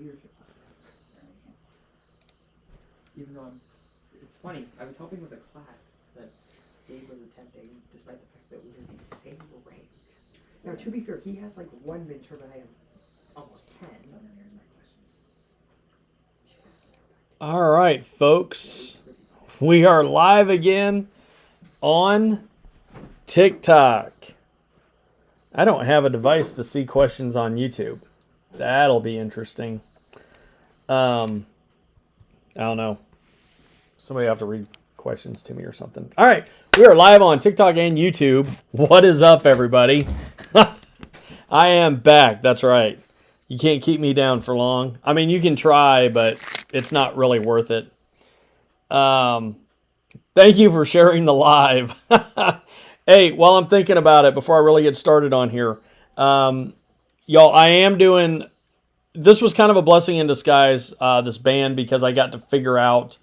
leadership class. Even though it's funny, I was helping with a class that Dave was attending, despite the fact that we were the same rank. Now, to be fair, he has like one midterm and I have almost 10. All right, folks. We are live again on TikTok. I don't have a device to see questions on YouTube. That'll be interesting. I don't know. Somebody have to read questions to me or something. All right. We are live on TikTok and YouTube. What is up, everybody? I am back. That's right. You can't keep me down for long. I mean, you can try, but it's not really worth it. Thank you for sharing the live. Hey, while I'm thinking about it, before I really get started on here, y'all, I am doing... This was kind of a blessing in disguise, this band, because I got to figure out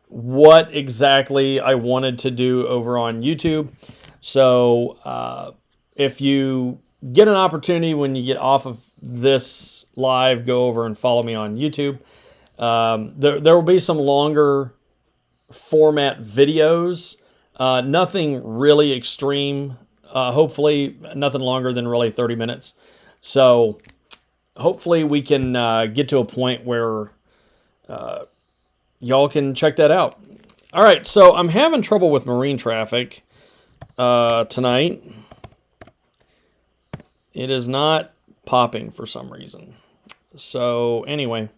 what exactly I wanted to do over on YouTube. So if you get an opportunity when you get off of this live, go over and follow me on YouTube. There will be some longer format videos, nothing really extreme, hopefully nothing longer than really 30 minutes. So hopefully we can get to a point where y'all can check that out. All right, so I'm having trouble with marine traffic tonight. It is not popping for some reason. So anyway,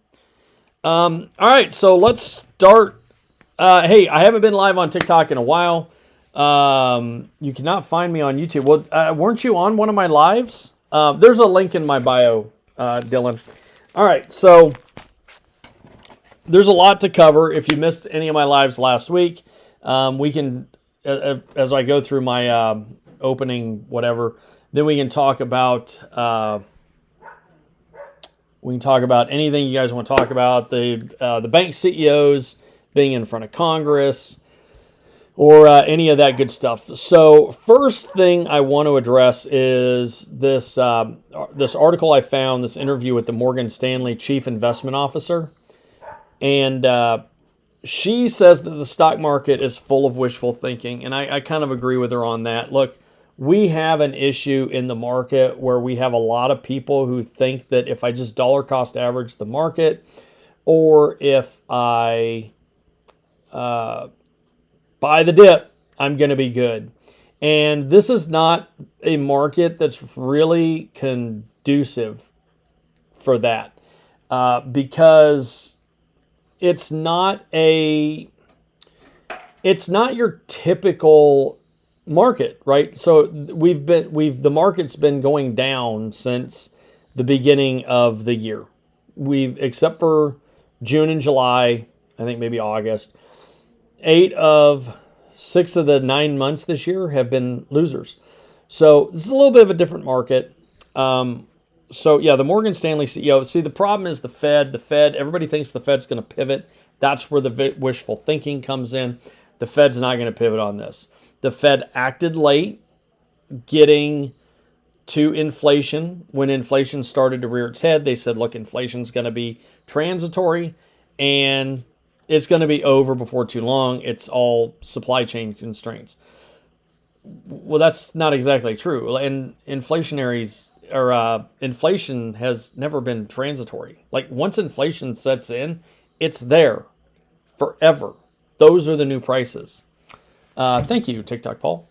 all right, so let's start. Hey, I haven't been live on TikTok in a while. You cannot find me on YouTube. Well, weren't you on one of my lives? There's a link in my bio, Dylan. All right, so there's a lot to cover. If you missed any of my lives last week, we can, as I go through my opening, whatever, then we can talk about anything you guys want to talk about. The bank CEOs being in front of Congress, or any of that good stuff. So first thing I want to address is this article I found, this interview with the Morgan Stanley Chief Investment Officer. And she says that the stock market is full of wishful thinking. And I kind of agree with her on that. Look, we have an issue in the market where we have a lot of people who think that if I just dollar cost average the market, or if I buy the dip, I'm going to be good. And this is not a market that's really conducive for that, because it's not your typical market, right? So the market's been going down since the beginning of the year. Except for June and July, I think maybe August, 8 of 6 of the 9 months this year have been losers. So this is a little bit of a different market. So yeah, the Morgan Stanley CEO. See, the problem is the Fed. Everybody thinks the Fed's going to pivot. That's where the wishful thinking comes in. The Fed's not going to pivot on this. The Fed acted late getting to inflation. When inflation started to rear its head, they said, look, inflation's going to be transitory and it's going to be over before too long. It's all supply chain constraints. Well, that's not exactly true. And inflation has never been transitory. Like once inflation sets in, it's there forever. Those are the new prices. Thank you, TikTok Paul.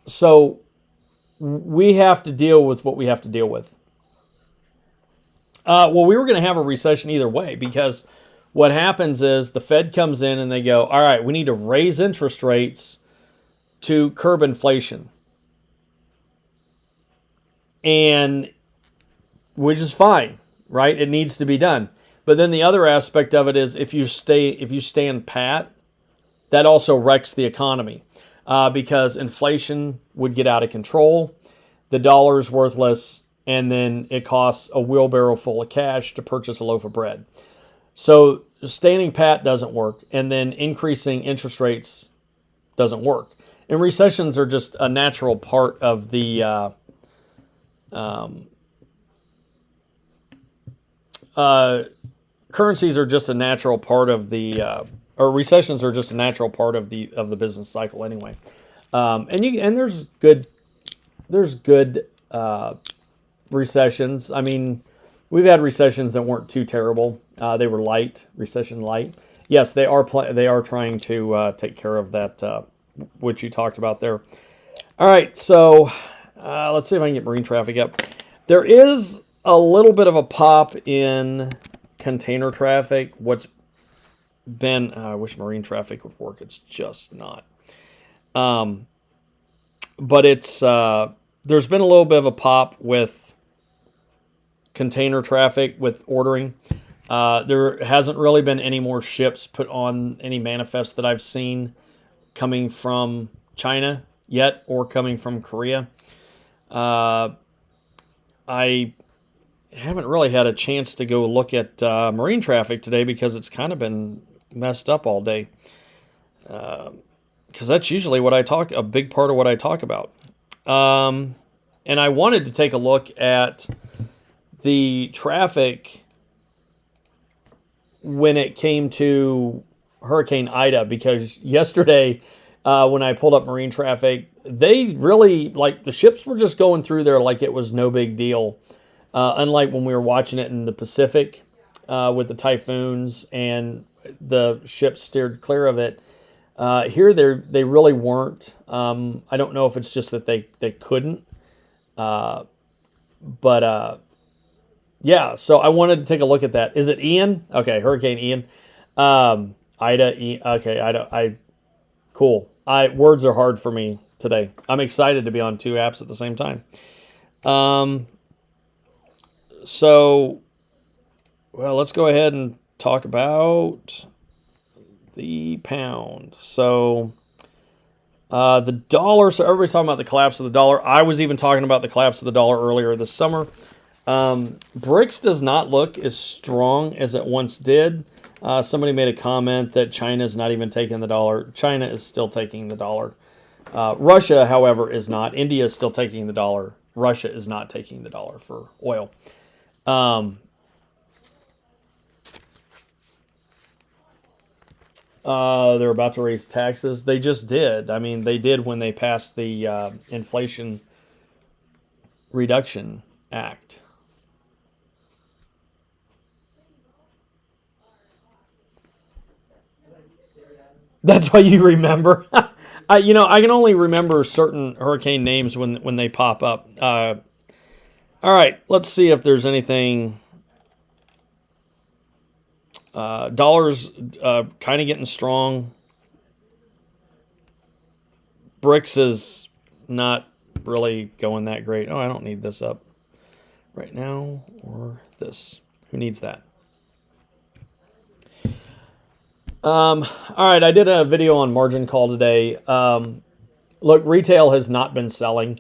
So we have to deal with what we have to deal with. Well, we were going to have a recession either way, because what happens is the Fed comes in and they go, all right, we need to raise interest rates to curb inflation. And which is fine, right? It needs to be done. But then the other aspect of it is if you stand pat, that also wrecks the economy, because inflation would get out of control, the dollar's worthless, and then it costs a wheelbarrow full of cash to purchase a loaf of bread. So standing pat doesn't work, and then increasing interest rates doesn't work. And recessions are just a natural part of the currencies are just a natural part of the, or recessions are just a natural part of the business cycle anyway. And there's good recessions. I mean, we've had recessions that weren't too terrible. They were recession light. Yes, they are trying to take care of that, which you talked about there. All right, so let's see if I can get marine traffic up. There is a little bit of a pop in container traffic. What's been, I wish marine traffic would work. It's just not. But it's there's been a little bit of a pop with container traffic with ordering. There hasn't really been any more ships put on any manifest that I've seen coming from China yet or coming from Korea. I haven't really had a chance to go look at marine traffic today because it's kind of been messed up all day. Because that's usually a big part of what I talk about. And I wanted to take a look at the traffic when it came to Hurricane Ida, because yesterday when I pulled up marine traffic, they really, the ships were just going through there like it was no big deal. Unlike when we were watching it in the Pacific with the typhoons and the ships steered clear of it. Here they really weren't. I don't know if it's just that they couldn't. Yeah, so I wanted to take a look at that. Is it Ian? Okay, Hurricane Ian. Ida. Ida. Cool. Words are hard for me today. I'm excited to be on two apps at the same time. So, well, let's go ahead and talk about the pound. So, the dollar. So everybody's talking about the collapse of the dollar. I was even talking about the collapse of the dollar earlier this summer. BRICS does not look as strong as it once did. Somebody made a comment that China is not even taking the dollar. China is still taking the dollar. Russia, however, is not. India is still taking the dollar. Russia is not taking the dollar for oil. They're about to raise taxes. They just did. I mean, they did when they passed the Inflation Reduction Act. That's why you remember. I can only remember certain hurricane names when they pop up. All right, let's see if there's anything. Dollars kind of getting strong. BRICS is not really going that great. Oh, I don't need this up right now or this. Who needs that? All right, I did a video on margin call today. Look, retail has not been selling,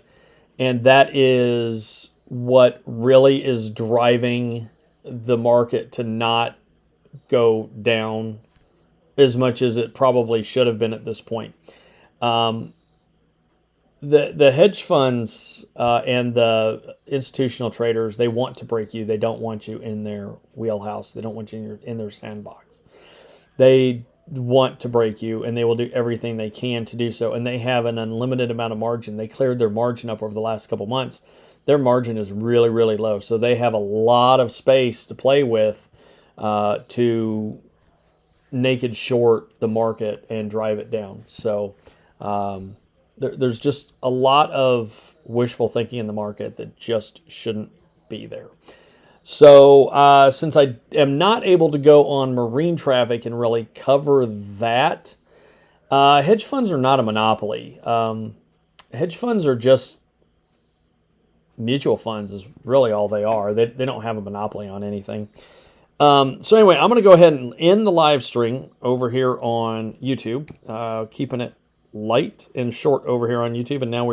and that is what really is driving the market to not go down as much as it probably should have been at this point. The hedge funds and the institutional traders, they want to break you. They don't want you in their wheelhouse. They don't want you in their sandbox. They want to break you, and they will do everything they can to do so. And they have an unlimited amount of margin. They cleared their margin up over the last couple months. Their margin is really, really low. So they have a lot of space to play with to naked short the market and drive it down. So there's just a lot of wishful thinking in the market that just shouldn't be there. So since I am not able to go on marine traffic and really cover that, hedge funds are not a monopoly. Hedge funds are just mutual funds is really all they are. They don't have a monopoly on anything. So anyway, I'm going to go ahead and end the live stream over here on YouTube, keeping it light and short over here on YouTube. And now we're